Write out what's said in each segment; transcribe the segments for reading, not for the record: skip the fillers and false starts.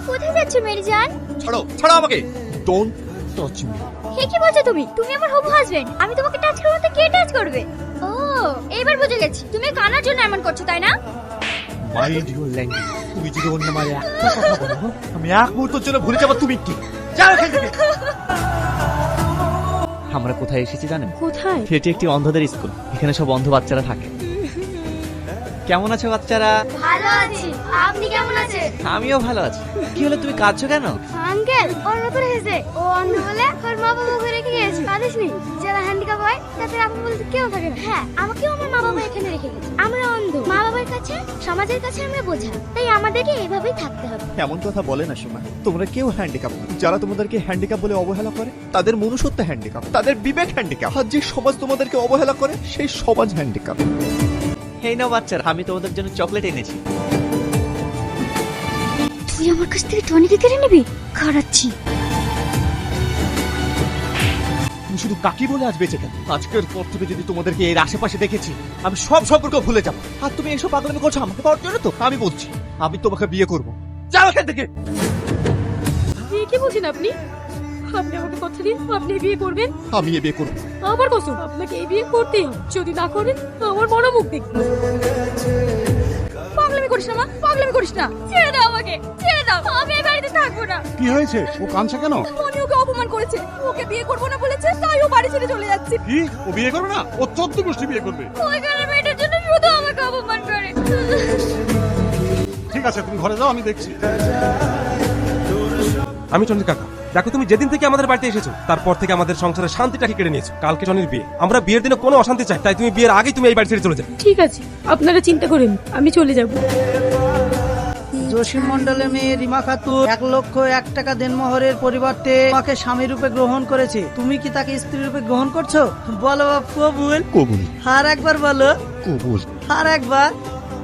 কোথায় যাচ্ছ মেরি জান? ছাড়ো ছাড়ো আমাকে, ডোন্ট টাচ মি। হে কি বলছো তুমি? তুমি আমার হবু হাজবেন্ড, আমি তোমাকে টাচ করব তো কে টাচ করবে? ও এবার বুঝে গেছি, তুমি কানার জন্য এমন করছো তাই না? Mind your language. তুমি যদি অন্য মারে একটা কথা বলো, আমি এক মুহূর্তের জন্য ভুলে যাবো তুমি কি। যাও এখান থেকে। আমরা কোথায় এসেছি জানেন? কোথায়? এটি একটি অন্ধদের স্কুল, এখানে সব অন্ধ বাচ্চারা থাকে। কেমন আছো বাচ্চারা? ভালো আছি, আপনি কেমন আছেন? আমিও ভালো আছি। কি হলো, তুমি কাঁদছো কেন? আঙ্কেল ওর নতুন হয়েছে, ও অন্য বলে ওর মা বাবা রেখে গেছে। কাঁদিস নি, যারা হ্যান্ডিক্যাপ হয় তাদের আপন বলতে কেউ থাকে না। হ্যাঁ আমাকেও আমার মা বাবা এখানে রেখে গেছে। আমরা অন্ধ, মা বাবার কাছে সমাজের কাছে আমরা বোঝা, তাই আমাদেরকে এভাবেই থাকতে হবে। এমন কথা বলে না সোমা, তোমরা কেউ হ্যান্ডিক্যাপ না। যারা তোমাদেরকে হ্যান্ডিক্যাপ বলে অবহেলা করে তাদের মনুষ্যত্ব হ্যান্ডিক্যাপ, তাদের বিবেক হ্যান্ডিক্যাপ। আর যে সমাজ তোমাদেরকে অবহেলা করে সেই সমাজ হ্যান্ডিক্যাপ। এই নাও বাচ্চারা, আমি তোমাদের জন্য চকলেট এনেছি। তুই আমার কাছ থেকে টনিকে কেড়ে নিবি? খাড়াচ্ছি। তুমি শুধু কাকি বলে আজ বেঁচে গেলে। আজকের পর থেকে যদি তোমাদেরকে এর আশেপাশে দেখেছি, আমি সব সম্পর্ক ভুলে যাবো। আর তুমি এইসব পাগলামি করছো আমাকে পাওয়ার জন্য তো? আমি বলছি আমি তোমাকে বিয়ে করবো। যাও এখান থেকে। কি বলছেন আপনি? আপনি আমাকে কথা দিন, আপনি বিয়ে করবেন। আমি এ বিয়ে করবো। আমার কসম, আপনাকে এই বিয়ে করতেই হবে। যদি না করেন আমার বড় মুখ দেখব। পাগলামি করিস না মা, পাগলামি করিস না। ছেড়ে দাও আমাকে, ছেড়ে দাও। আমি এই বাড়িতে থাকবো না। কি হয়েছে? ও কাঁদছে কেন? মনি ওকে অপমান করেছে, ওকে বিয়ে করবো না বলেছে, তাই ও বাড়ি ছেড়ে চলে যাচ্ছে। কি? ও বিয়ে করবে না? ও 14 গোষ্ঠী বিয়ে করবে। ওই ঘরের মেয়েটার জন্য শুধু আমাকে অপমান করে। ঠিক আছে, তুমি ঘরে যাও, আমি দেখছি। আমি টনির কাকা। দেখো, তুমি যেদিন থেকে আমাদের বাড়িতে এসেছো তারপর থেকে আমাদের সংসারের শান্তিটাকে কেড়ে নিয়েছো। কালকে টনির বিয়ে, আমরা বিয়ের দিনে কোনো অশান্তি চাই, তাই তুমি বিয়ের আগেই তুমি এই বাড়ি ছেড়ে চলে যাও। ঠিক আছে, আপনারা চিন্তা করেন, আমি চলে যাব। জসিম মন্ডলের মেয়ে রিমা খাতুন 1,01,000 টাকা দেনমোহরের পরিবর্তে তোমাকে স্বামী রূপে গ্রহণ করেছে। তুমি কি তাকে স্ত্রী রূপে গ্রহণ করছো? বলো কবুল। কবুল। আর একবার বলো কবুল। আর একবার।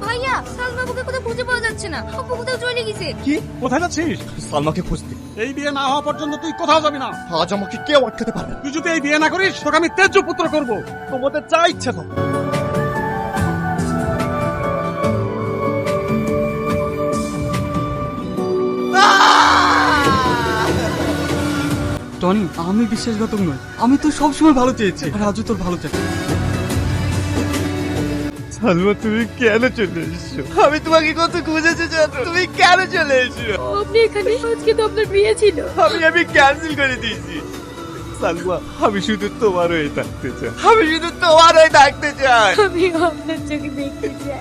ভাইয়া সালমাকে কোথাও খুঁজে পাওয়া যাচ্ছে না, অপু কোথাও চলে গেছে। কি? কোথায় যাচ্ছিস? সালমাকে খুঁজতে। এই বিয়ে না হওয়া পর্যন্ত তুই কোথাও যাবি না। আজ আমাকে কেউ আটকাতে পারবে না। তুই যদি এই বিয়ে না করিস তোকে আমি তেজ্য পুত্র করব। তোমাদের যা ইচ্ছা করো। টনি, আমি বিশ্বাসঘাতক নই। আমি তো সবসময় ভালো চেয়েছি, আর আজও তোর ভালো চাই। সালমা তুমি কেন চলে এসছো? আমি তোমাকে কত খুঁজেছি জানো? তুমি কেন চলে এসছো? আপনি এখানে? আজকে তো আপনার বিয়ে ছিল। আমি ক্যান্সেল করে দিয়েছি। সালমা, আমি শুধু তোমার হয়ে থাকতে চাই। আমি শুধু তোমার হয়ে থাকতে চাই। আমি আপনার চোখে দেখতে চাই।